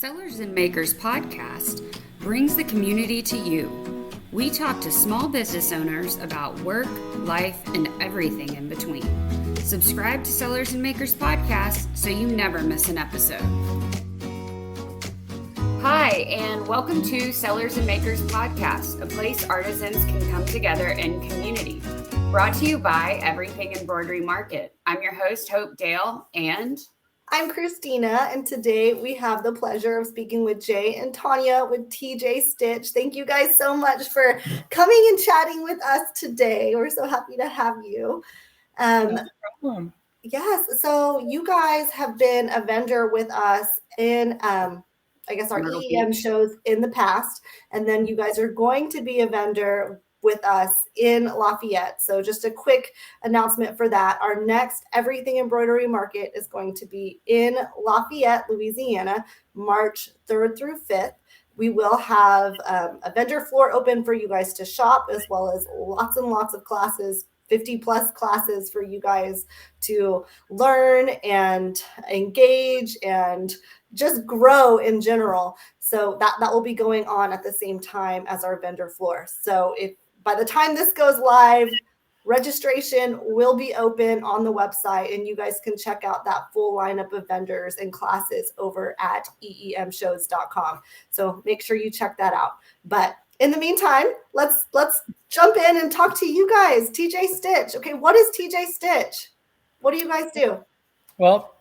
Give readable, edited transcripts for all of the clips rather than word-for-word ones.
Sellers and Makers podcast brings the community to you. We talk to small business owners about work, life, and everything in between. Subscribe to Sellers and Makers podcast so you never miss an episode. Hi, and welcome to Sellers and Makers podcast, a place artisans can come together in community. Brought to you by Everything Embroidery Market. I'm your host, Hope Dale, and I'm Christina, and today we have the pleasure of speaking with Jay and Tanya with TJ Stitch. Thank you guys so much for coming and chatting with us today. We're so happy to have you. No problem. Yes, so you guys have been a vendor with us in, I guess, our Myrtle EEM Beach shows in the past, and then you guys are going to be a vendor with us in Lafayette. So just a quick announcement for that. Our next Everything Embroidery Market is going to be in Lafayette, Louisiana, March 3rd through 5th. We will have a vendor floor open for you guys to shop, as well as lots and lots of classes, 50 plus classes for you guys to learn and engage and just grow in general. So that will be going on at the same time as our vendor floor. So if by the time this goes live, registration will be open on the website, and you guys can check out that full lineup of vendors and classes over at eemshows.com. So make sure you check that out. But in the meantime, let's jump in and talk to you guys. TJ Stitch. Okay, what is TJ Stitch? What do you guys do? Well,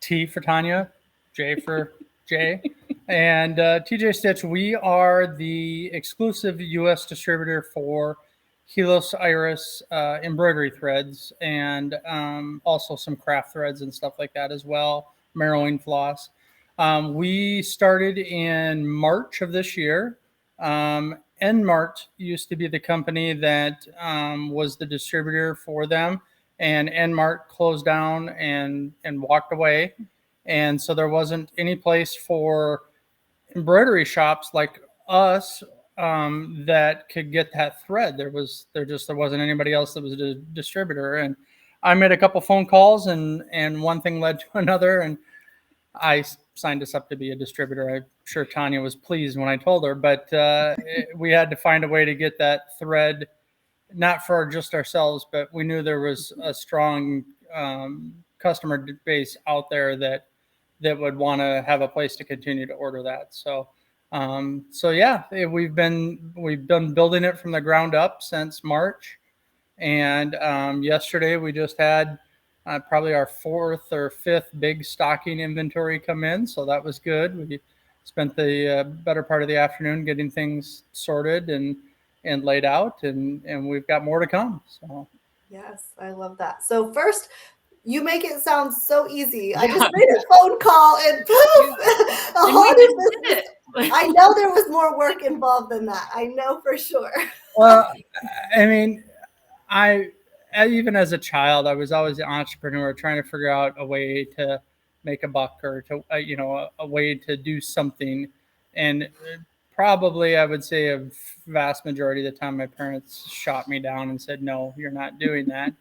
T for Tanya, J for Jay, and TJ Stitch. We are the exclusive U.S. distributor for Helios Iris embroidery threads, and also some craft threads and stuff like that as well, marrowing floss. We started in March of this year. Enmart used to be the company that was the distributor for them, and Enmart closed down and walked away. And so there wasn't any place for embroidery shops like us that could get that thread. There wasn't anybody else that was a distributor. And I made a couple phone calls, and one thing led to another, and I signed us up to be a distributor. I'm sure Tanya was pleased when I told her, but we had to find a way to get that thread, not for just ourselves, but we knew there was a strong customer base out there that would want to have a place to continue to order that. So yeah, we've been building it from the ground up since March. And yesterday we just had probably our fourth or fifth big stocking inventory come in. So that was good. We spent the better part of the afternoon getting things sorted and laid out, and we've got more to come. So yes, I love that. So first, you make it sound so easy. I just made a phone call and poof, I know there was more work involved than that. I know for sure. Well, I mean, even as a child, I was always an entrepreneur trying to figure out a way to make a buck, or to, a way to do something. And probably I would say a vast majority of the time my parents shot me down and said, no, you're not doing that.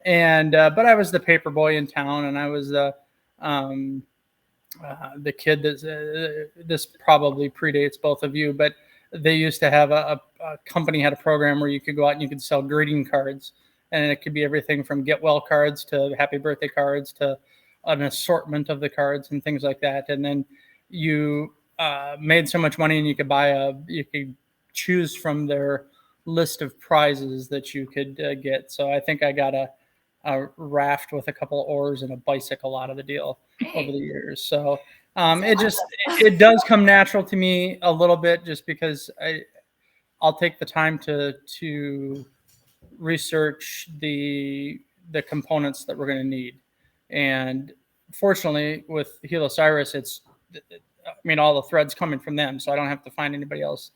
And but I was the paper boy in town, and I was the kid that this probably predates both of you, but they used to have a company had a program where you could go out and you could sell greeting cards, and it could be everything from get well cards to happy birthday cards to an assortment of the cards and things like that. And then you made so much money, and you could choose from their list of prizes that you could get. So I think I got a raft with a couple of oars and a bicycle out of the deal over the years. So it does come natural to me a little bit, just because I'll take the time to research the components that we're going to need. And fortunately with Helios Iris, all the threads coming from them, so I don't have to find anybody else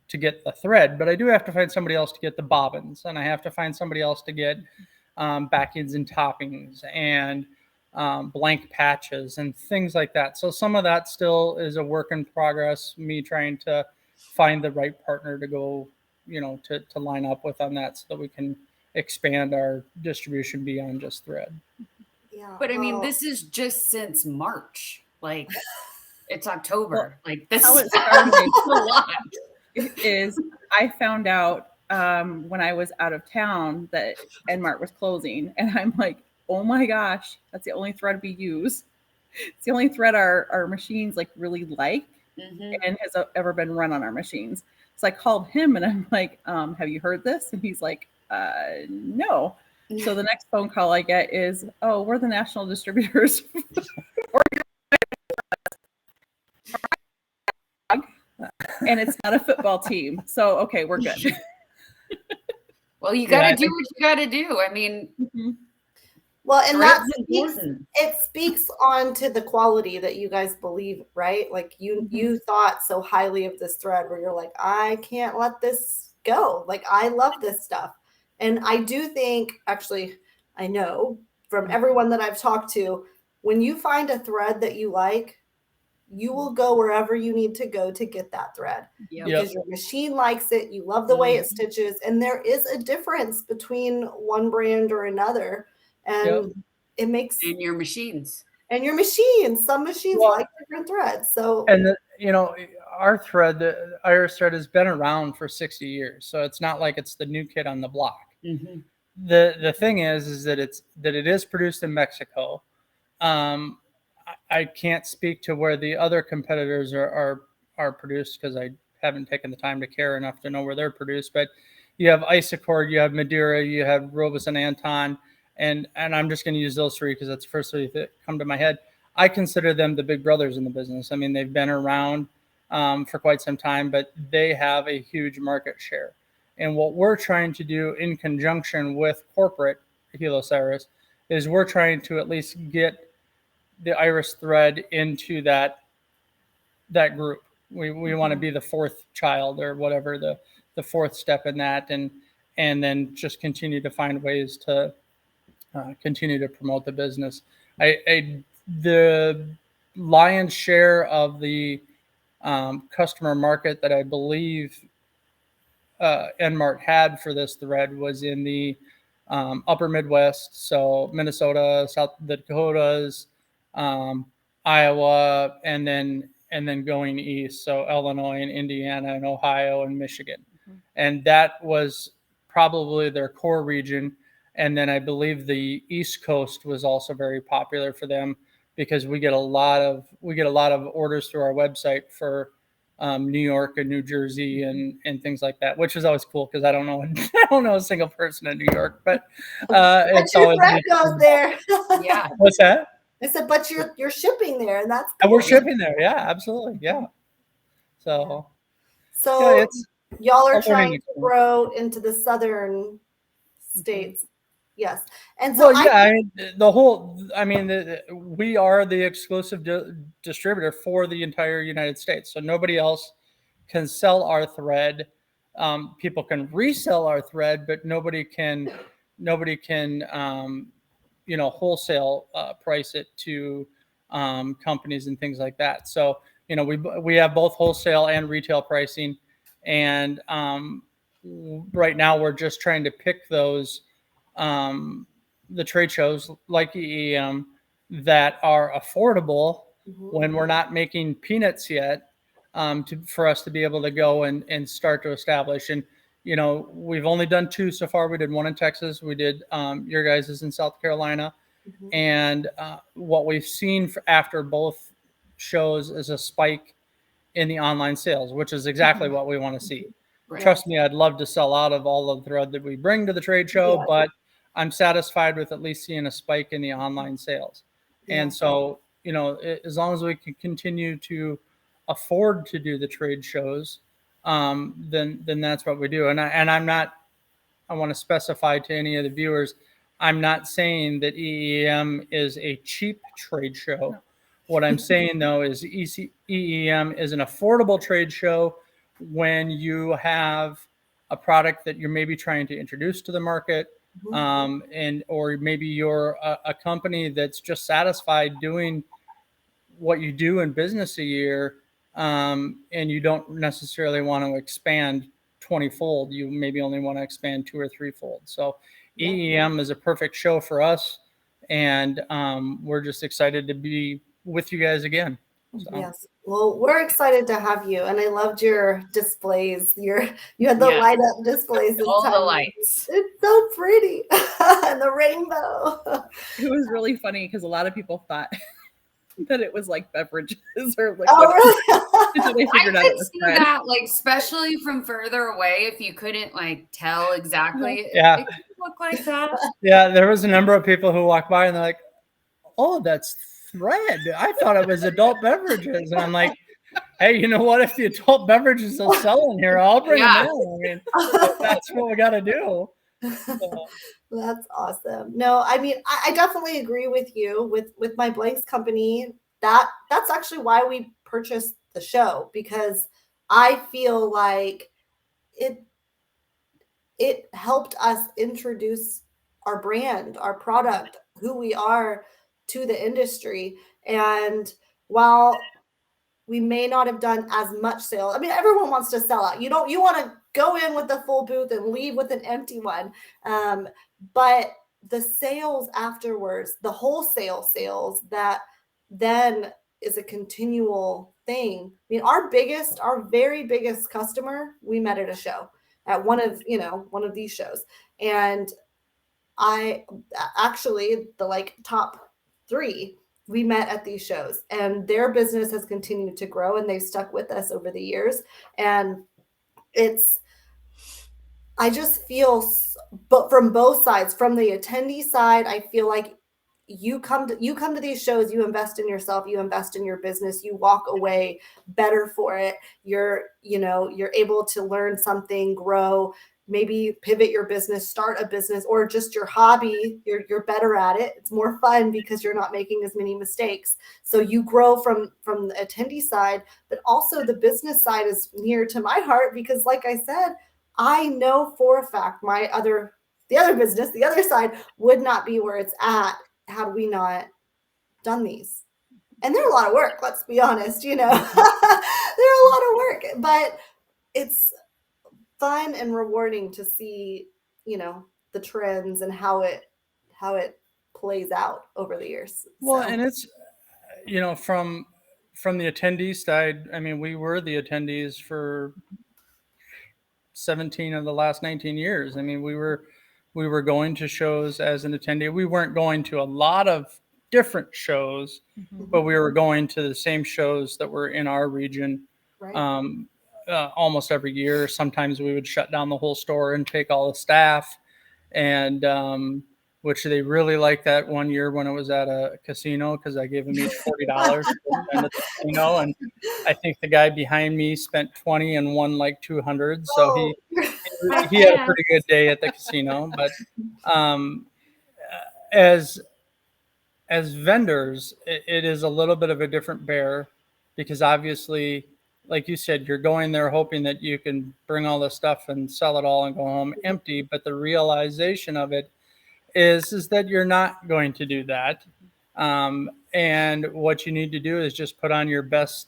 to get the thread, but I do have to find somebody else to get the bobbins, and I have to find somebody else to get backends and toppings and blank patches and things like that. So some of that still is a work in progress, me trying to find the right partner to go, to line up with on that, so that we can expand our distribution beyond just thread. Yeah. But I mean, this is just since March. Like, It's October. Well, like this how is it started a lot. is I found out when I was out of town that Enmart was closing, and I'm like, oh my gosh, that's the only thread we use. It's the only thread our machines like really like Mhm. and has ever been run on our machines. So I called him and I'm like, have you heard this? And he's like, no. So the next phone call I get is, oh, we're the national distributors. And it's not a football team. So, okay, we're good. Well, you got to I do think- what you got to do. I mean, Well, and that thread's speaks, important. it speaks on to the quality that you guys believe, right? Like you thought so highly of this thread where you're like, I can't let this go. Like I love this stuff. And I do think, actually, I know from everyone that I've talked to, when you find a thread that you like, you will go wherever you need to go to get that thread Yep. because your machine likes it. You love the way it Mhm. stitches, and there is a difference between one brand or another, and it makes And your machines. and your machines. Some machines Well, like different threads, so And our thread, the Iris thread, has been around for 60 years, so it's not like it's the new kid on the block. Mhm. The thing is that it is produced in Mexico. I can't speak to where the other competitors are produced because I haven't taken the time to care enough to know where they're produced. But you have Isacord, you have Madeira, you have Robus and Anton, and I'm just going to use those three because that's the first three that come to my head. I consider them the big brothers in the business. I mean, they've been around for quite some time, but they have a huge market share. And what we're trying to do in conjunction with corporate Helios Iris is we're trying to at least get the Iris thread into that group. We want to be the fourth child or whatever, the fourth step in that, and then just continue to find ways to continue to promote the business. The lion's share of the customer market that I believe Enmart had for this thread was in the upper Midwest, so Minnesota, South Dakotas, Iowa, and then going east, so Illinois and Indiana and Ohio and Michigan, and that was probably their core region. And then I believe the East Coast was also very popular for them because we get a lot of orders through our website for New York and New Jersey and things like that, which is always cool because I don't know a single person in New York, but it's your always thread goes there. Yeah. What's that? I said, but you're shipping there, and that's And we're cool. shipping there, yeah, absolutely, yeah. So So yeah, it's y'all are a learning trying to experience. grow into the southern states. Yes. And so Well, yeah, we are the exclusive distributor for the entire United States. So nobody else can sell our thread. People can resell our thread, but nobody can wholesale price it to companies and things like that. So, we have both wholesale and retail pricing. And right now we're just trying to pick those the trade shows like EEM that are affordable when we're not making peanuts yet, for us to be able to go and start to establish. And we've only done 2 so far. We did 1 in Texas. We did your guys is in South Carolina. And what we've seen after both shows is a spike in the online sales, which is exactly what we want to see. Right. Trust me, I'd love to sell out of all of the thread that we bring to the trade show, Yeah. but I'm satisfied with at least seeing a spike in the online sales. Yeah. And so, as long as we can continue to afford to do the trade shows, then that's what we do. And I want to specify to any of the viewers, I'm not saying that EEM is a cheap trade show. No. What I'm saying though is EEM is an affordable trade show when you have a product that you're maybe trying to introduce to the market, or maybe you're a company that's just satisfied doing what you do in business a year, and you don't necessarily want to expand 20-fold. You maybe only want to expand 2 or 3-fold. So EEM is a perfect show for us, and we're just excited to be with you guys again. So. Yes. Well, we're excited to have you, and I loved your displays. You had the Yes. light up displays. This All the time. lights. It's so pretty, and the rainbow. It was really funny because a lot of people thought that it was like beverages or liquid. Oh, really? Until they I figured out could it was see bread. that, like, especially from further away, if you couldn't like tell exactly. Yeah. It could look like that. Yeah, there was a number of people who walked by and they're like, "Oh, that's thread. I thought it was adult beverages." And I'm like, "Hey, you know what? If the adult beverages will sell in here, I'll bring Yeah. them in. I mean, that's what we got to do." So, That's awesome. No, I mean, I definitely agree with you with my blanks company. That's actually why we purchased the show, because I feel like it helped us introduce our brand, our product, who we are to the industry. And while we may not have done as much sale, I mean, everyone wants to sell out. You want to go in with the full booth and leave with an empty one. But the sales afterwards, the wholesale sales, that then is a continual thing. I mean, our very biggest customer, we met at a show, at one of these shows. And I actually, the like top 3, we met at these shows, and their business has continued to grow, and they've stuck with us over the years. And I just feel, but from both sides, from the attendee side, I feel like you come to these shows, you invest in yourself, you invest in your business, you walk away better for it. You're able to learn something, grow, maybe pivot your business, start a business, or just your hobby. You're better at it. It's more fun because you're not making as many mistakes. So you grow from the attendee side, but also the business side is near to my heart, because like I said, I know for a fact the other business, the other side, would not be where it's at had we not done these. And they're a lot of work, let's be honest, they're a lot of work, but it's fun and rewarding to see, the trends and how it plays out over the years. well, So, and it's, from the attendee side, I mean, we were the attendees for 17 of the last 19 years. I mean, we were going to shows as an attendee. We weren't going to a lot of different shows, but we were going to the same shows that were in our region right. almost every year. Sometimes we would shut down the whole store and take all the staff, and which they really liked that one year when it was at a casino, because I gave them each $40 to spend at the casino, and I think the guy behind me spent 20 and won like 200. So he had a pretty good day at the casino. But as vendors, it is a little bit of a different bear, because obviously, like you said, you're going there hoping that you can bring all the stuff and sell it all and go home empty. But the realization of it is that you're not going to do that. And what you need to do is just put on your best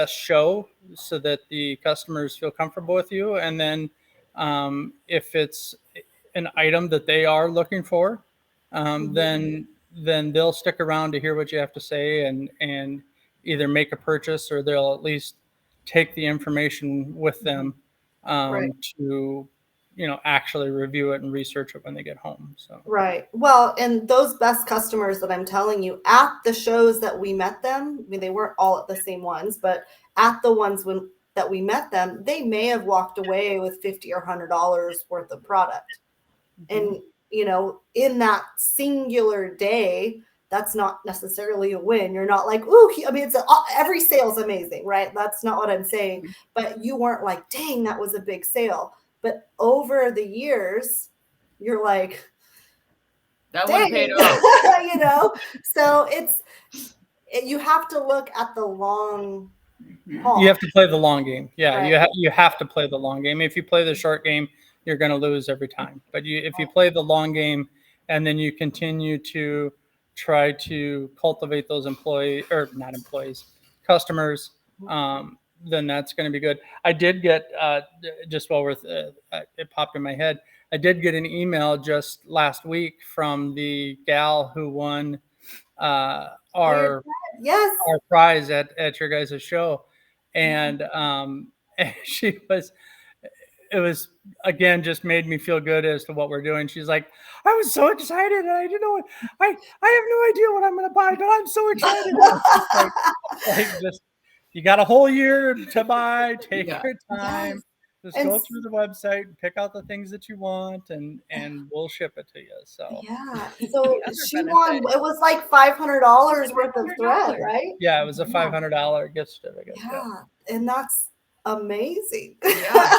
show so that the customers feel comfortable with you. And then if it's an item that they are looking for, then they'll stick around to hear what you have to say, and either make a purchase, or they'll at least take the information with them Right. to actually review it and research it when they get home. So Right. Well, and those best customers that I'm telling you, at the shows that we met them, I mean, they weren't all at the same ones, but at the ones that we met them, they may have walked away with $50 or $100 worth of product. And, in that singular day, that's not necessarily a win. You're not like, ooh, I mean, every sale's amazing, right? That's not what I'm saying. But you weren't like, dang, that was a big sale. But over the years, you're like, That would have dang, paid off. So you have to look at the long haul. you have to play the long game. Yeah, Right. you have to play the long game. If you play the short game, you're going to lose every time. But if you play the long game, and then you continue to try to cultivate those customers, then that's going to be good. I did get, just while it popped in my head, I did get an email just last week from the gal who won our Yes. our prize at your guys' show, and she was. It was again just made me feel good as to what we're doing. She's like, I was so excited, and I didn't know what I have no idea what I'm going to buy, but I'm so excited. like just you got a whole year to buy. Take your time. Just go through the website, pick out the things that you want, and we'll ship it to you. So yeah, so she won. It was like $500 worth of thread, right? Yeah, it was a $500 gift certificate. Yeah, and that's amazing. Yeah.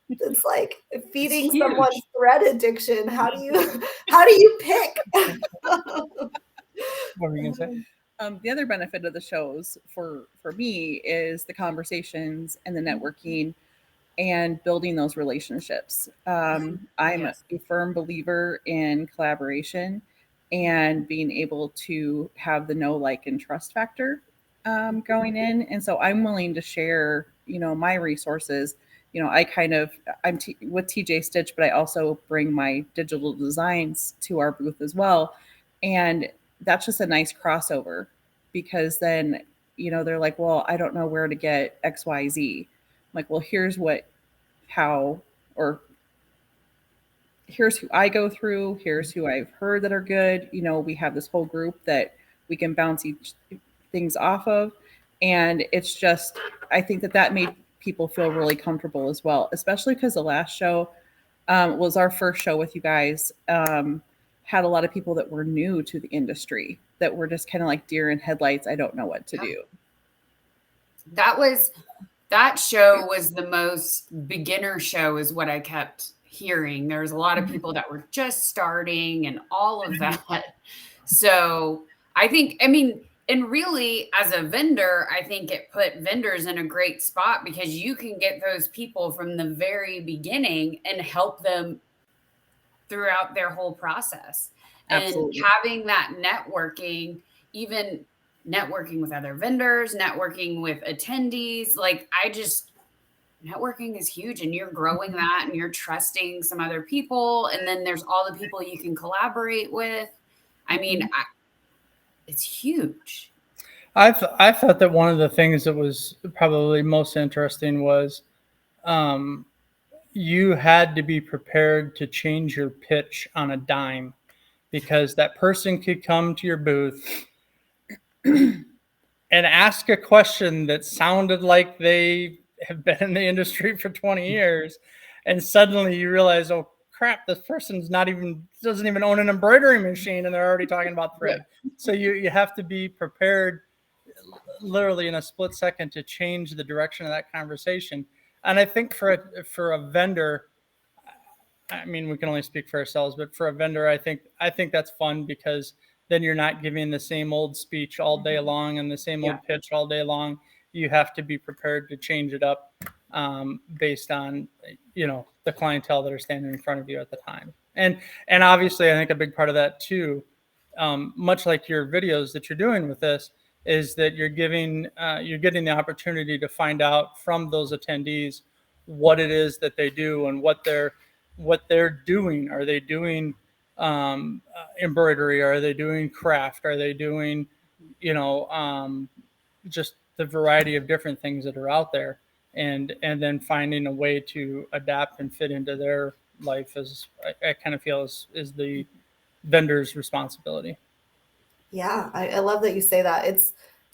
It's like feeding someone's thread addiction. How do you pick? What were you gonna say? The other benefit of the shows for me is the conversations and the networking and building those relationships. I'm a firm believer in collaboration and being able to have the know, like, and trust factor going in. And so I'm willing to share, my resources. I'm with TJ Stitch, but I also bring my digital designs to our booth as well. And that's just a nice crossover, because then, they're like, well, I don't know where to get XYZ. I'm like, well, here's who I go through. Here's who I've heard that are good. We have this whole group that we can bounce things off of. And it's just, I think that made people feel really comfortable as well, especially because the last show was our first show with you guys. Had a lot of people that were new to the industry that were just kind of like deer in headlights. I don't know what to do. That show was the most beginner show, is what I kept hearing. There was a lot of people that were just starting and all of that. So and really, as a vendor, I think it put vendors in a great spot, because you can get those people from the very beginning and help them throughout their whole process. Absolutely. And having that networking, even networking with other vendors, networking with attendees, networking is huge, and you're growing that, and you're trusting some other people. And then there's all the people you can collaborate with. It's huge. I thought that one of the things that was probably most interesting was you had to be prepared to change your pitch on a dime, because that person could come to your booth and ask a question that sounded like they have been in the industry for 20 years. And suddenly you realize, oh crap, this person's doesn't even own an embroidery machine, and they're already talking about thread. So you have to be prepared literally in a split second to change the direction of that conversation. And I think for a vendor, we can only speak for ourselves, but for a vendor, I think that's fun, because then you're not giving the same old speech all day long and the same old pitch all day long. You have to be prepared to change it up based on, the clientele that are standing in front of you at the time. And obviously, I think a big part of that too, much like your videos that you're doing with this, is that you're getting the opportunity to find out from those attendees what it is that they do and what they're doing. Are they doing embroidery? Are they doing craft? Are they doing, just the variety of different things that are out there, and then finding a way to adapt and fit into their life is, I kind of feel is the vendor's responsibility. Yeah, I love that you say that. It's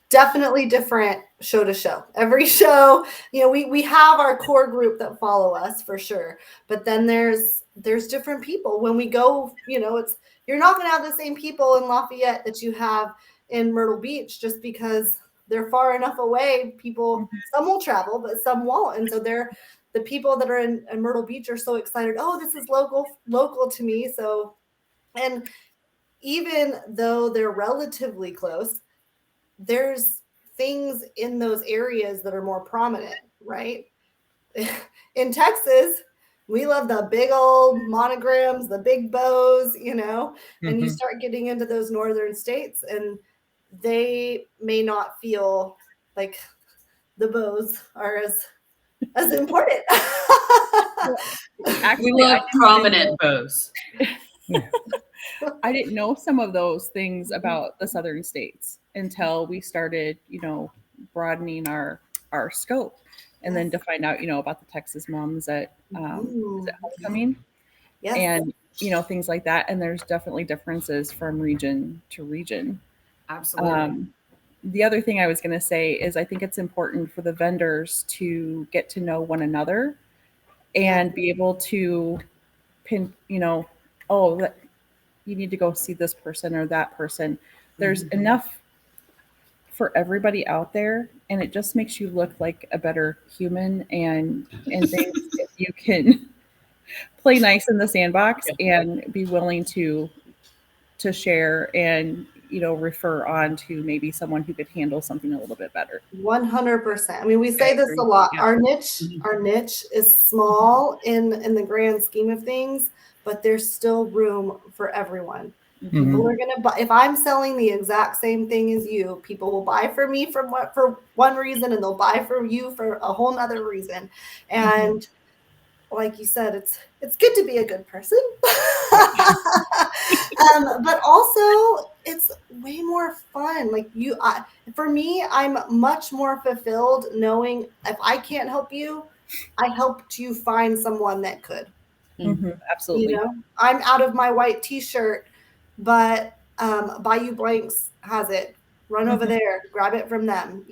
definitely different show to show. Every show, we have our core group that follow us for sure, but then there's different people. When we go, you're not going to have the same people in Lafayette that you have in Myrtle Beach, just because they're far enough away. People, some will travel, but some won't. And so the people that are in Myrtle Beach are so excited. Oh, this is local to me. So, and even though they're relatively close, there's things in those areas that are more prominent, right? In Texas, we love the big old monograms, the big bows, and you start getting into those northern states, and they may not feel like the bows are as important. We love prominent bows. I didn't know some of those things about the southern states. until we started, broadening our scope, and then to find out, about the Texas moms at is it homecoming, Yes. and things like that. And there's definitely differences from region to region. Absolutely. The other thing I was going to say is I think it's important for the vendors to get to know one another and be able to pin, oh, that you need to go see this person or that person. There's enough for everybody out there, and it just makes you look like a better human and things if you can play nice in the sandbox and be willing to share and refer on to maybe someone who could handle something a little bit better. 100%. I mean, we say this a lot. Yeah. Our niche is small in the grand scheme of things, but there's still room for everyone. People are gonna buy. If I'm selling the exact same thing as you, people will buy for me for one reason, and they'll buy for you for a whole nother reason. And like you said, it's good to be a good person. But also it's way more fun. Like for me, I'm much more fulfilled knowing if I can't help you, I helped you find someone that could. Absolutely. I'm out of my white t-shirt, but Bayou Blanks has it. Run over there, grab it from them,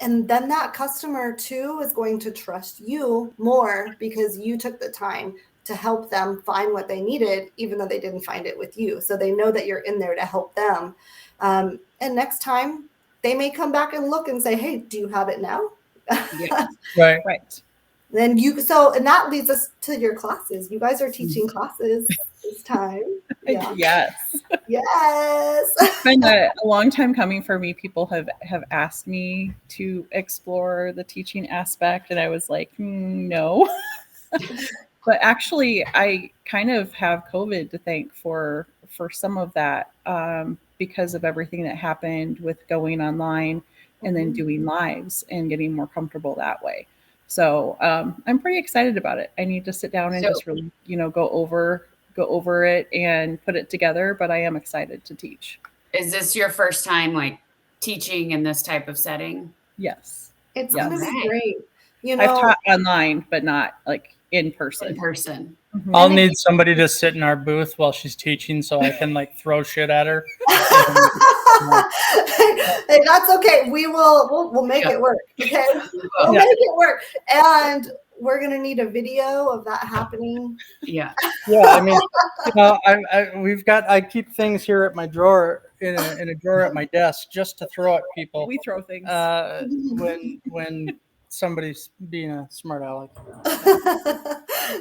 and then that customer too is going to trust you more because you took the time to help them find what they needed, even though they didn't find it with you. So they know that you're in there to help them. And next time they may come back and look and say, hey, do you have it now? Yeah. Right. Then and that leads us to your classes. You guys are teaching classes this time. Yeah. Yes. It's been a long time coming for me. People have asked me to explore the teaching aspect, and I was like, no. But actually, I kind of have COVID to thank for some of that, because of everything that happened with going online and then doing lives and getting more comfortable that way. So I'm pretty excited about it. I need to sit down and just really, go over it and put it together. But I am excited to teach. Is this your first time teaching in this type of setting? Yes. It's going to be great. I've taught online, but not in person. In person. I'll need somebody to sit in our booth while she's teaching so I can throw shit at her. Hey, that's okay. We'll make it work. Okay. We'll make it work. And we're going to need a video of that happening. Yeah. Yeah. I mean, I keep things here at my drawer in a drawer at my desk just to throw at people. We throw things. When somebody's being a smart aleck.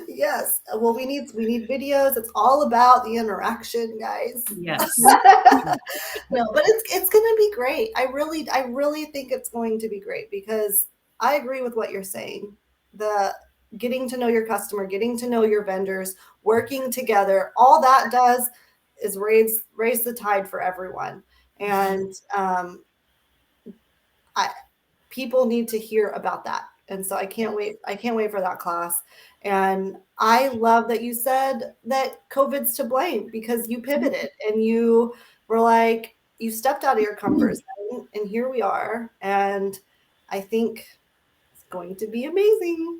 Yes. Well, we need videos. It's all about the interaction, guys. Yes. No, but it's going to be great. I really think it's going to be great because I agree with what you're saying. The getting to know your customer, getting to know your vendors, working together, all that does is raise the tide for everyone. And people need to hear about that. And so I can't wait for that class. And I love that you said that COVID's to blame because you pivoted and you were like, you stepped out of your comfort zone and here we are. And I think it's going to be amazing.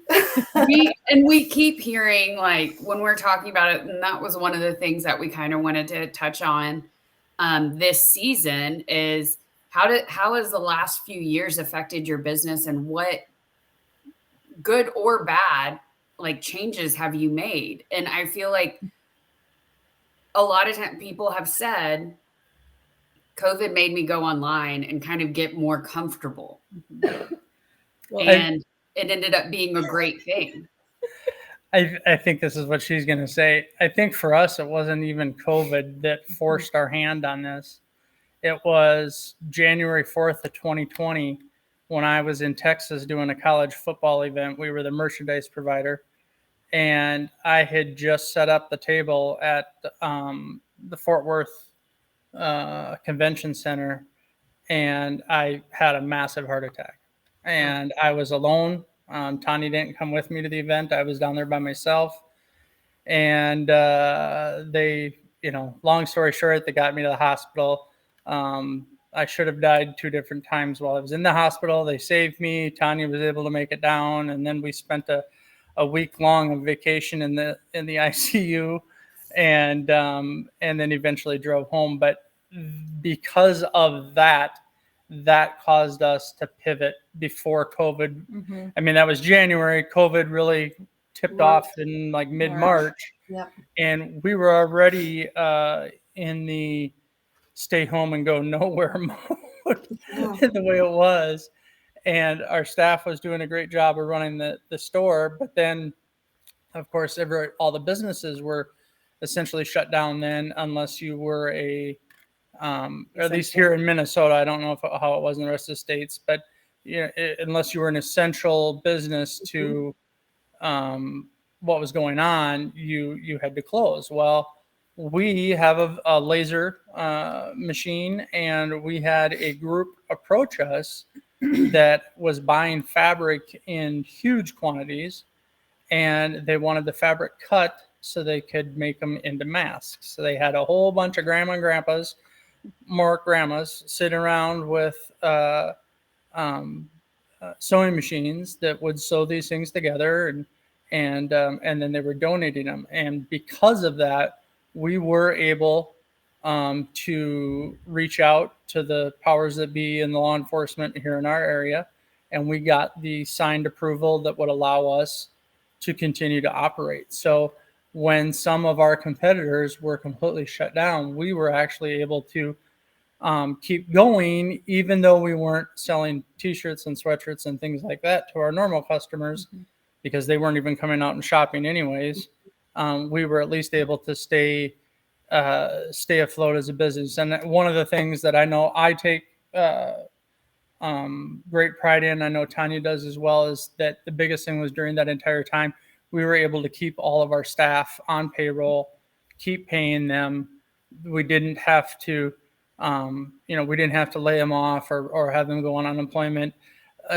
we keep hearing when we're talking about it, and that was one of the things that we kind of wanted to touch on this season is how has the last few years affected your business and what good or bad changes have you made? And I feel like a lot of times people have said COVID made me go online and kind of get more comfortable. And it ended up being a great thing. I think this is what she's going to say. I think for us, it wasn't even COVID that forced our hand on this. It was January 4th of 2020 when I was in Texas doing a college football event. We were the merchandise provider. And I had just set up the table at the Fort Worth Convention Center. And I had a massive heart attack. And I was alone. Tanya didn't come with me to the event. I was down there by myself. And they long story short, they got me to the hospital. I should have died 2 different times while I was in the hospital. They saved me. Tanya was able to make it down, and then we spent a week long of vacation in the ICU, and then eventually drove home. But because of that caused us to pivot before COVID. Mm-hmm. I mean, that was January. COVID really tipped off in like mid-March. Yep. And we were already in the stay home and go nowhere mode the way it was. And our staff was doing a great job of running the store. But then, of course, all the businesses were essentially shut down then, unless you were at least here in Minnesota. I don't know how it was in the rest of the states, but unless you were an essential business to what was going on, you had to close. Well, we have a laser machine, and we had a group approach us that was buying fabric in huge quantities, and they wanted the fabric cut so they could make them into masks. So they had a whole bunch of grandma and grandpas, more grandmas, sitting around with sewing machines that would sew these things together, and then they were donating them. And because of that, we were able to reach out to the powers that be in the law enforcement here in our area, and we got the signed approval that would allow us to continue to operate. So when some of our competitors were completely shut down, we were actually able to keep going, even though we weren't selling t-shirts and sweatshirts and things like that to our normal customers, because they weren't even coming out and shopping anyways. We were at least able to stay afloat as a business. And one of the things that I know I take great pride in, I know Tanya does as well, is that the biggest thing was during that entire time, we were able to keep all of our staff on payroll, keep paying them. We didn't have to, we didn't have to lay them off or have them go on unemployment.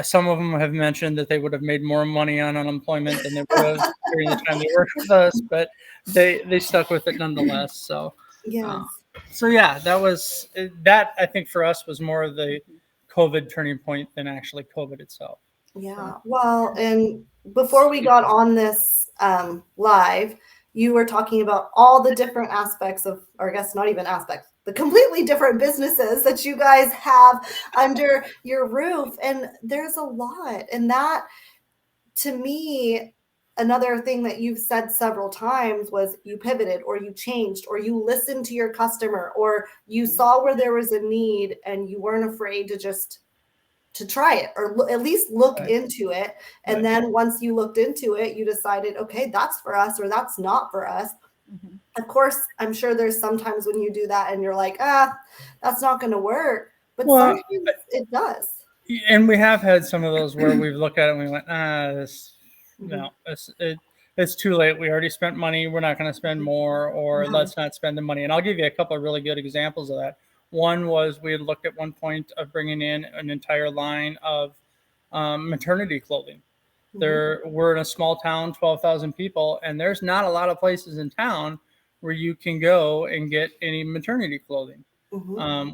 Some of them have mentioned that they would have made more money on unemployment than they would have during the time they worked with us, but they stuck with it nonetheless. So, Yes. That I think for us was more of the COVID turning point than actually COVID itself. Yeah. Well, and before we got on this live, you were talking about all the different aspects of, or I guess not even aspects, the completely different businesses that you guys have under your roof. And there's a lot. And that, to me, another thing that you've said several times was you pivoted, or you changed, or you listened to your customer, or you saw where there was a need and you weren't afraid to try it, or at least look into it. And then once you looked into it, you decided, okay, that's for us, or that's not for us. Mm-hmm. Of course, I'm sure there's sometimes when you do that and you're like, that's not going to work, but sometimes it does. And we have had some of those where we've looked at it and we went, it's too late. We already spent money. We're not going to spend more, or let's not spend the money. And I'll give you a couple of really good examples of that. One was we had looked at one point of bringing in an entire line of maternity clothing. We're in a small town, 12,000 people, and there's not a lot of places in town where you can go and get any maternity clothing.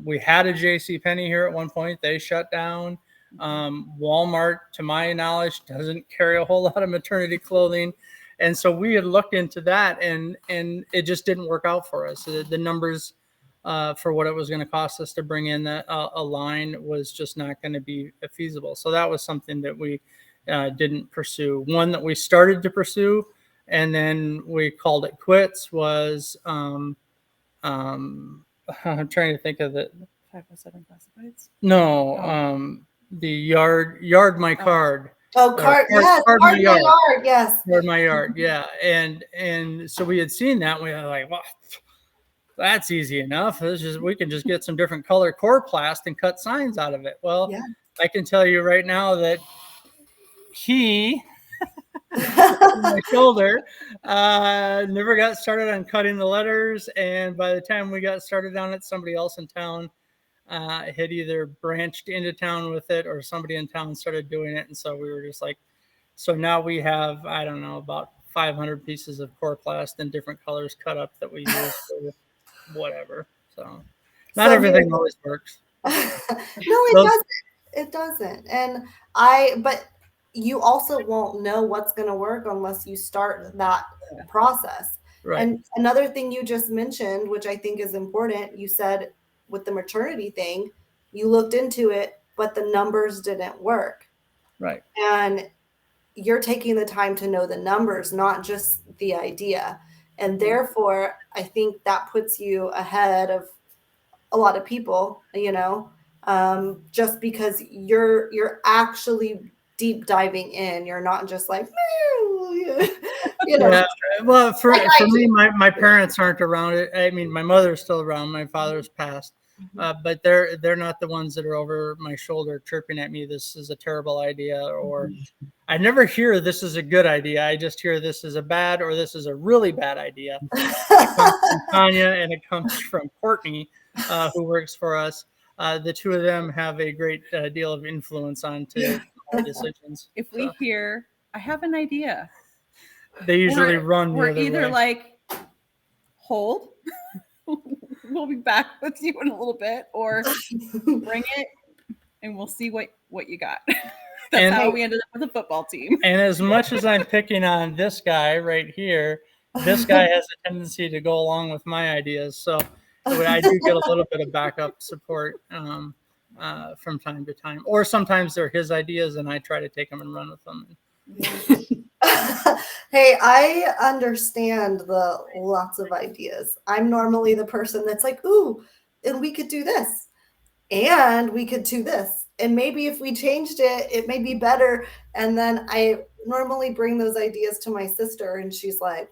We had a JCPenney here at one point. They shut down. Walmart, to my knowledge, doesn't carry a whole lot of maternity clothing. And so we had looked into that, and it just didn't work out for us. The numbers for what it was going to cost us to bring in a line was just not going to be feasible. So that was something that we didn't pursue. One that we started to pursue and then we called it quits was I'm trying to think of it. 507 classifieds? No, the yard my card. Oh, card, yes, card my yard, yes. Card my yard, yeah. And so we had seen that, and we were like, well, that's easy enough. We can just get some different color Coroplast and cut signs out of it. Well, yeah. I can tell you right now that he my shoulder never got started on cutting the letters, and by the time we got started on it, somebody else in town had either branched into town with it, or somebody in town started doing it. And so we were just like, so now we have, I don't know, about 500 pieces of Coroplast in different colors cut up that we use whatever. So not So everything always works. no, it Those- doesn't. It doesn't. And but you also won't know what's going to work unless you start that process. Right. And another thing you just mentioned, which I think is important, you said with the maternity thing, you looked into it, but the numbers didn't work. Right. And you're taking the time to know the numbers, not just the idea. And therefore, I think that puts you ahead of a lot of people, just because you're actually deep diving in. You're not just like, Yeah. Well, for Like I me, my parents aren't around it. I mean, my mother's still around. My father's passed, but they're not the ones that are over my shoulder chirping at me. This is a terrible idea, or I never hear this is a good idea. I just hear this is a bad or this is a really bad idea. It comes from Tanya and it comes from Courtney, who works for us. The two of them have a great deal of influence onto our decisions. If we hear, I have an idea, They usually run the we're other either way. like, hold, we'll be back with you in a little bit, or bring it and we'll see what you got. That's how we ended up with a football team. And as much as I'm picking on this guy right here, this guy has a tendency to go along with my ideas. So I do get a little bit of backup support from time to time. Or sometimes they're his ideas and I try to take them and run with them. Hey, I understand the lots of ideas. I'm normally the person that's like, ooh, and we could do this. And we could do this. And maybe if we changed it, it may be better. And then I normally bring those ideas to my sister and she's like,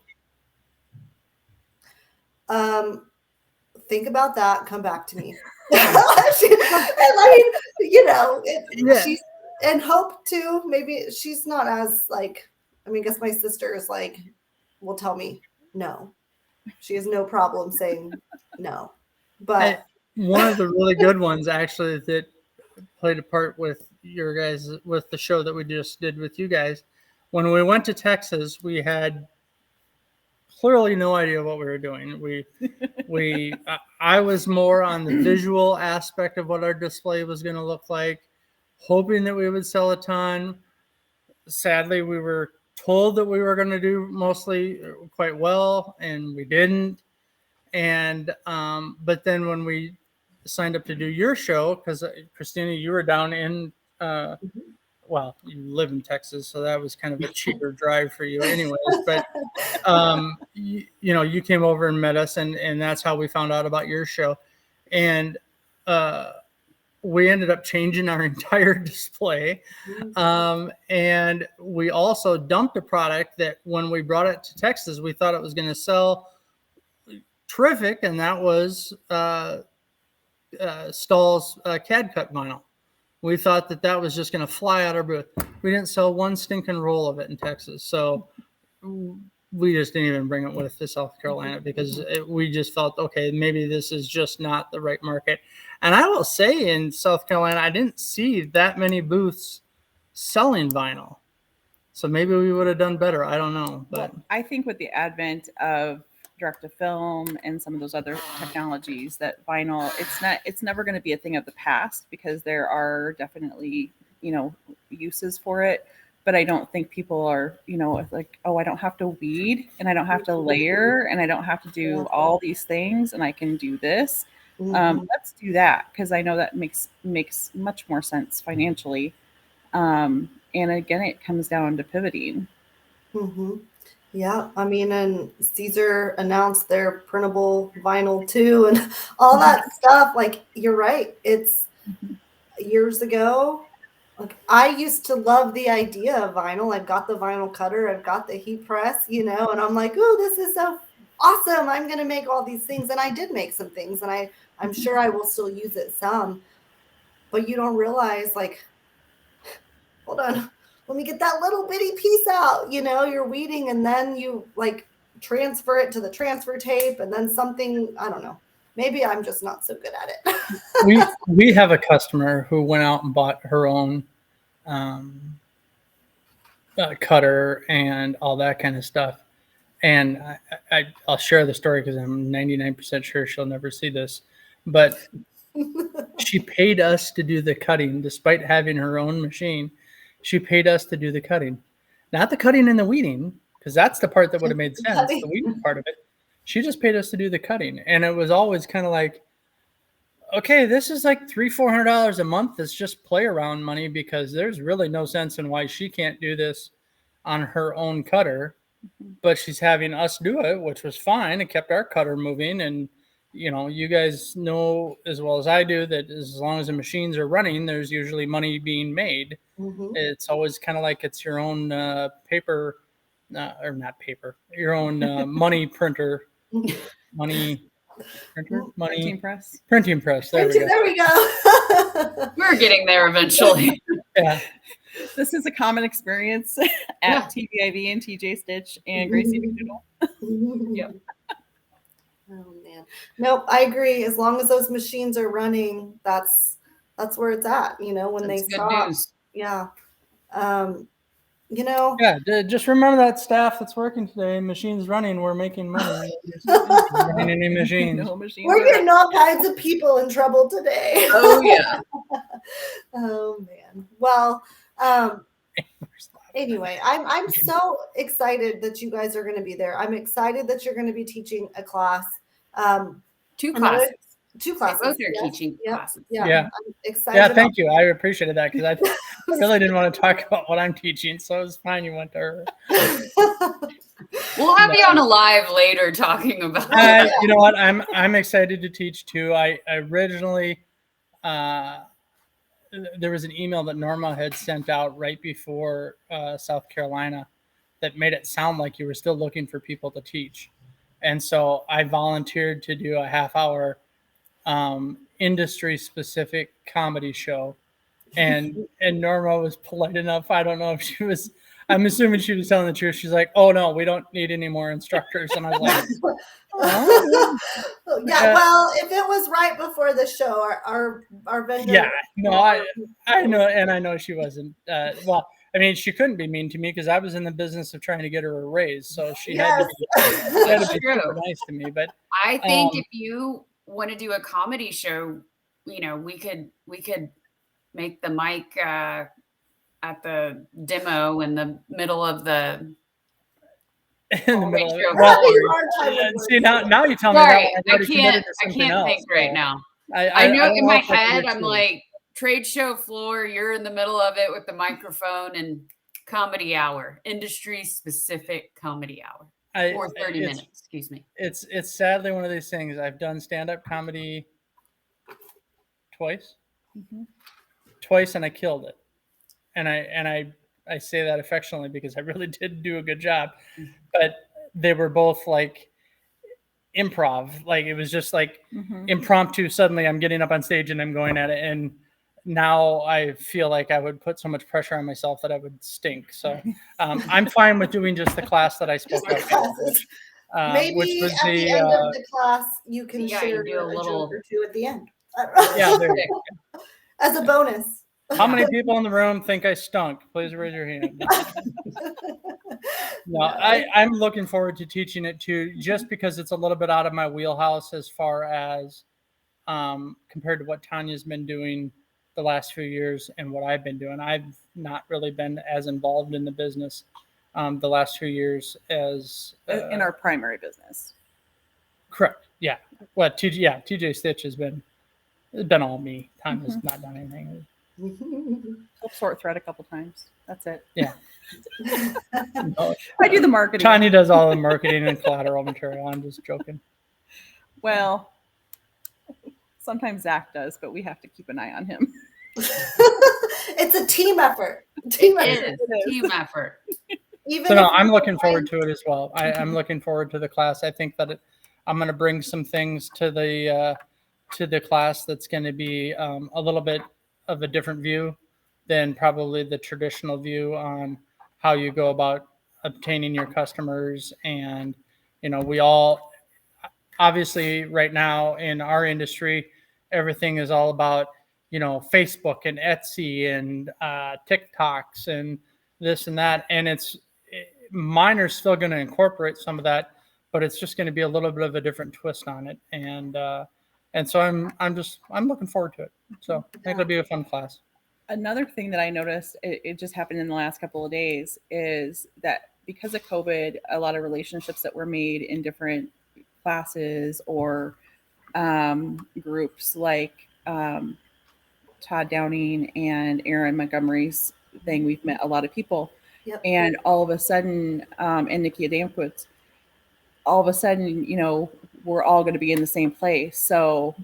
think about that, come back to me. She's and hope to, maybe she's not as like, I guess my sister is like, will tell me no. She has no problem saying no. But one of the really good ones actually that played a part with your guys, with the show that we just did with you guys, when we went to Texas, we had clearly no idea what we were doing. I was more on the visual aspect of what our display was going to look like, hoping that we would sell a ton. Sadly, we were told that we were going to do mostly quite well, and we didn't. And but then when we signed up to do your show, because Christina, you were down in well, you live in Texas, so that was kind of a cheaper drive for you anyways, but you came over and met us, and that's how we found out about your show. And we ended up changing our entire display, and we also dumped a product that when we brought it to Texas, we thought it was going to sell terrific, and that was Stahl's CAD cut vinyl. We thought that was just going to fly out our booth. We didn't sell one stinking roll of it in Texas, so we just didn't even bring it with to South Carolina because we just felt, okay, maybe this is just not the right market. And I will say, in South Carolina, I didn't see that many booths selling vinyl, so maybe we would have done better. I don't know, but I think with the advent of direct to film and some of those other technologies, that vinyl, it's never going to be a thing of the past, because there are definitely uses for it, but I don't think people are like, oh, I don't have to weed and I don't have to layer and I don't have to do all these things and I can do this. Let's do that, because I know that makes much more sense financially, and again, it comes down to pivoting. Yeah, and Caesar announced their printable vinyl too, and all that stuff. Like, you're right. It's years ago. Like, I used to love the idea of vinyl. I've got the vinyl cutter. I've got the heat press, and I'm like, oh, this is so awesome. I'm going to make all these things. And I did make some things, and I'm sure I will still use it some. But you don't realize, like, hold on, let me get that little bitty piece out. You're weeding, and then you like transfer it to the transfer tape, and then something, I don't know. Maybe I'm just not so good at it. we have a customer who went out and bought her own cutter and all that kind of stuff. And I'll share the story because I'm 99% sure she'll never see this. But she paid us to do the cutting despite having her own machine. She paid us to do the cutting. Not the cutting and the weeding, because that's the part that would have made sense, the weeding part of it. She just paid us to do the cutting. And it was always kind of like, okay, this is like $300-400 a month. It's just play around money because there's really no sense in why she can't do this on her own cutter. But she's having us do it, which was fine. It kept our cutter moving. And, you know, you guys know as well as I do that as long as the machines are running, there's usually money being made. It's always kind of like it's your own paper, or not paper, your own money printer, money printer, money printing press. There we go. We're getting there eventually. Yeah. This is a common experience at TVIV and TJ Stitch and Gracie McDoodle. Yep. Oh man. Nope, I agree. As long as those machines are running, that's where it's at, you know, when That's they good stop. news. Yeah. You know. Yeah, just remember that staff that's working today. Machines running, we're making money. Running any machines. No machines We're are getting all kinds of people in trouble today. Oh yeah. Oh man. Well, anyway, I'm so excited that you guys are going to be there. I'm excited that you're going to be teaching a class. Two classes. Two classes. Both are teaching classes. Yeah. I'm excited. Yeah, thank you. I appreciated that because I really didn't want to talk about what I'm teaching, so it was fine. You went to her. We'll have you on a live later talking about You know what? I'm excited to teach too. I originally there was an email that Norma had sent out right before South Carolina that made it sound like you were still looking for people to teach, and so I volunteered to do a half-hour industry-specific comedy show, and Norma was polite enough. I don't know if she was. I'm assuming she was telling the truth. She's like, "Oh no, we don't need any more instructors." And I was like, "Oh." Yeah, well, if it was right before the show, our vendor. Yeah, no, I know, and I know she wasn't. Well, I mean, she couldn't be mean to me because I was in the business of trying to get her a raise, so she had to be super nice to me. But I think if you want to do a comedy show, you know, we could make the mic at the demo in the middle of the. In the middle of it. See, now you tell me. Sorry, I can't think right now. I know in my head I'm like trade show floor. You're in the middle of it with the microphone and comedy hour, industry specific comedy hour, or 30 minutes. Excuse me. It's sadly one of these things. I've done stand up comedy twice, and I killed it. And I say that affectionately because I really did do a good job, but they were both like improv. Like it was just like impromptu. Suddenly I'm getting up on stage and I'm going at it. And now I feel like I would put so much pressure on myself that I would stink. So I'm fine with doing just the class that I spoke about. Maybe which was at the end of the class, you can share do a little joke or two at the end. Yeah, there you go. As a bonus. How many people in the room think I stunk? Please raise your hand. No, I'm looking forward to teaching it too, just because it's a little bit out of my wheelhouse as far as compared to what Tanya's been doing the last few years and what I've been doing. I've not really been as involved in the business the last 2 years as in our primary business. Correct. Yeah. Well, TJ Stitch has been all me. Tanya's not done anything. Help sort thread a couple times. That's it. Yeah. No. I do the marketing. Tanya does all the marketing and collateral material. I'm just joking. Well, sometimes Zach does, but we have to keep an eye on him. It's a team effort. Team effort. Even so no, I'm looking forward to it as well. I'm looking forward to the class. I think that I'm going to bring some things to the class that's going to be a little bit of a different view than probably the traditional view on how you go about obtaining your customers. And, you know, we all obviously right now in our industry, everything is all about, you know, Facebook and Etsy and TikToks and this and that. And mine are still going to incorporate some of that, but it's just going to be a little bit of a different twist on it. And so I'm looking forward to it. So I think it'll be a fun class. Another thing that I noticed, it just happened in the last couple of days, is that because of COVID, a lot of relationships that were made in different classes or groups, like Todd Downing and Aaron Montgomery's thing, we've met a lot of people. Yep. And all of a sudden, and Nikki Adamowitz, all of a sudden, you know, we're all going to be in the same place. So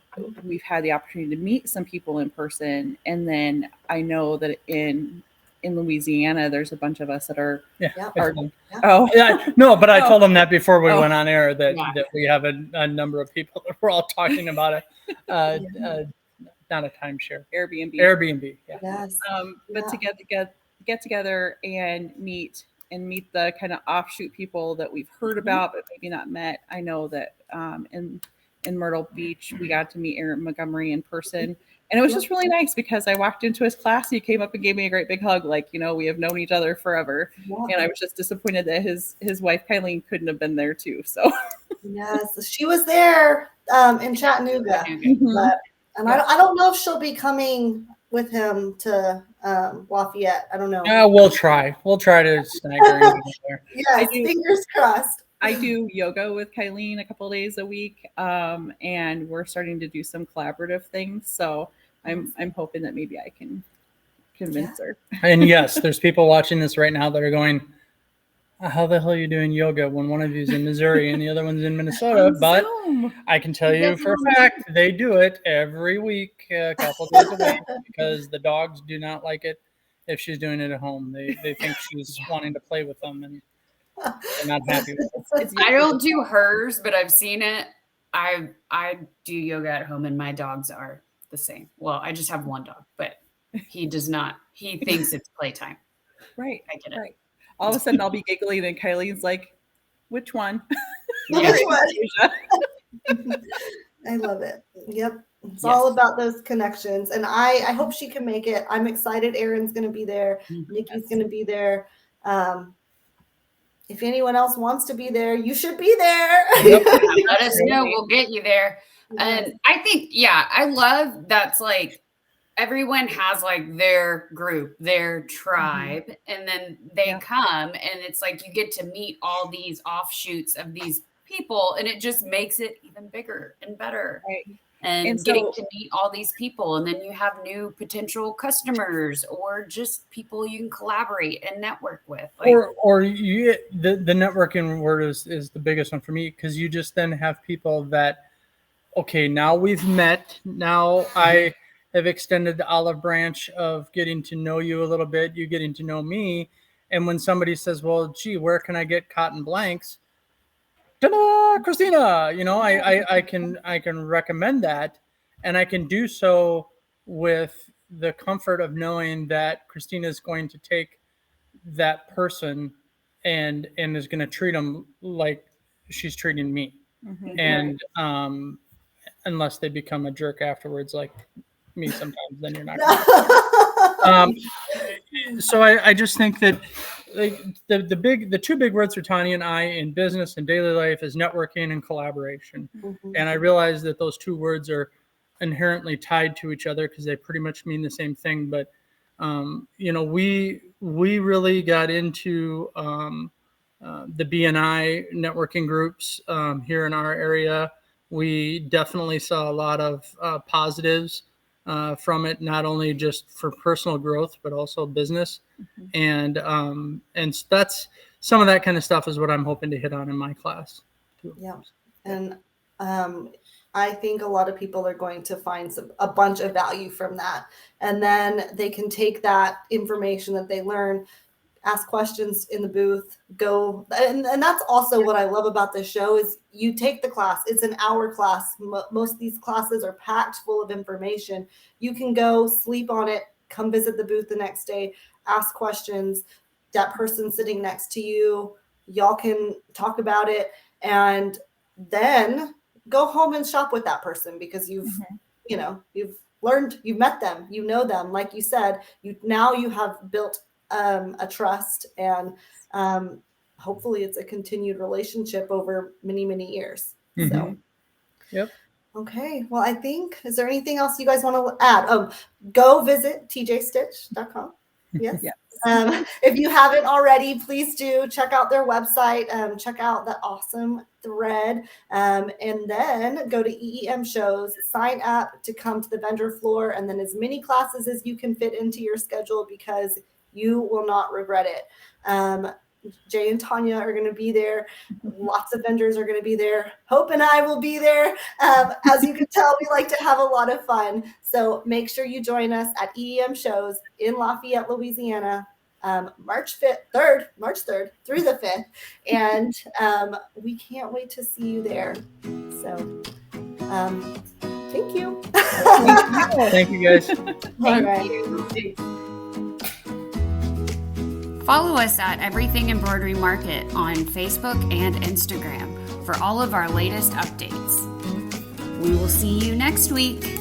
we've had the opportunity to meet some people in person. And then I know that in Louisiana, there's a bunch of us that are. Yeah. Yep. Oh, Yeah, no, but I Oh. told them that before we Oh. went on air that, Yeah. that we have a number of people that we're all talking about it. Not a timeshare. Airbnb. Yeah. Yes. But to get together and meet the kind of offshoot people that we've heard about but maybe not met. I know that in Myrtle Beach we got to meet Aaron Montgomery in person, and it was just really nice because I walked into his class, he came up and gave me a great big hug, like, you know, we have known each other forever. Yeah. And I was just disappointed that his wife Kylene couldn't have been there too. So Yes, she was there in Chattanooga, but, and I don't know if she'll be coming with him to Lafayette. I don't know. We'll try. We'll try to snag her in there. Yes, do. fingers crossed. I do yoga with Kylene a couple of days a week, and we're starting to do some collaborative things. So I'm hoping that maybe I can convince her. And yes, there's people watching this right now that are going, how the hell are you doing yoga when one of you's in Missouri and the other one's in Minnesota? But I can tell you for a fact they do it every week, a couple days a week, because the dogs do not like it if she's doing it at home. They think she's wanting to play with them, and they're not happy with it. I don't do hers, but I've seen it. I do yoga at home, and my dogs are the same. Well, I just have one dog, but he does not. He thinks it's playtime. Right. I get it. Right. All of a sudden I'll be giggling and Kylene's like, which one? Yeah. I love it. Yep. It's Yes. all about those connections. And I hope she can make it. I'm excited. Aaron's going to be there. Nikki's going to be there. If anyone else wants to be there, you should be there. Let us know. We'll get you there. And I think, yeah, I love that's like everyone has like their group, their tribe, and then they come and it's like you get to meet all these offshoots of these people, and it just makes it even bigger and better. Right. And getting to meet all these people, and then you have new potential customers or just people you can collaborate and network with. Like, or you, the networking word is the biggest one for me, because you just then have people that, okay, now we've met. Now I have extended the olive branch of getting to know you a little bit, you getting to know me. And when somebody says, well, gee, where can I get cotton blanks? Ta-da, Christina, you know, I can recommend that, and I can do so with the comfort of knowing that Christina is going to take that person and is going to treat them like she's treating me. Mhm. And unless they become a jerk afterwards, like me sometimes, then you're not. So I just think that like the two big words for Tanya and I in business and daily life is networking and collaboration. And I realize that those two words are inherently tied to each other because they pretty much mean the same thing. But you know, we really got into the BNI networking groups here in our area. We definitely saw a lot of positives from it, not only just for personal growth, but also business. And that's some of that kind of stuff is what I'm hoping to hit on in my class. Yeah. And I think a lot of people are going to find a bunch of value from that. And then they can take that information that they learn, ask questions in the booth, go. And that's also what I love about this show is you take the class. It's an hour class. Most of these classes are packed full of information. You can go sleep on it, come visit the booth the next day, ask questions. That person sitting next to you, y'all can talk about it, and then go home and shop with that person because you've learned, you've met them, you know them. Like you said, you have built a trust, and hopefully it's a continued relationship over many, many years. Mhm. So, Yep. okay. Well, I think, is there anything else you guys want to add? Go visit tjstitch.com. Yes. Yes. If you haven't already, please do check out their website. Check out the awesome thread, and then go to EEM shows, sign up to come to the vendor floor, and then as many classes as you can fit into your schedule, because you will not regret it. Jay and Tanya are going to be there. Lots of vendors are going to be there. Hope and I will be there. As you can tell, we like to have a lot of fun. So make sure you join us at EEM shows in Lafayette, Louisiana, March 3rd through the 5th. And we can't wait to see you there. So thank you. Thank you, guys. All right. Follow us at Everything Embroidery Market on Facebook and Instagram for all of our latest updates. We will see you next week.